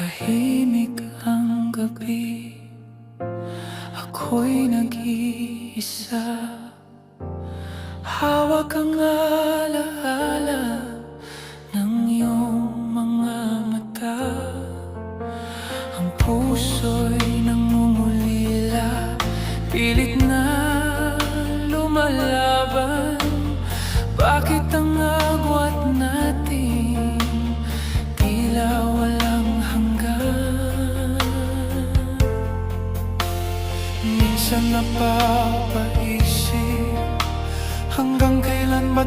Tahimik ang gabi, ako'y nag-iisa. Hawak ang alaala ng iyong mga mata. Ang puso'y nangungulila, pilit na lumalaban. Bakit ang agwat natin tila walang hanggan? Minsan napapaisip, hanggang kailan ba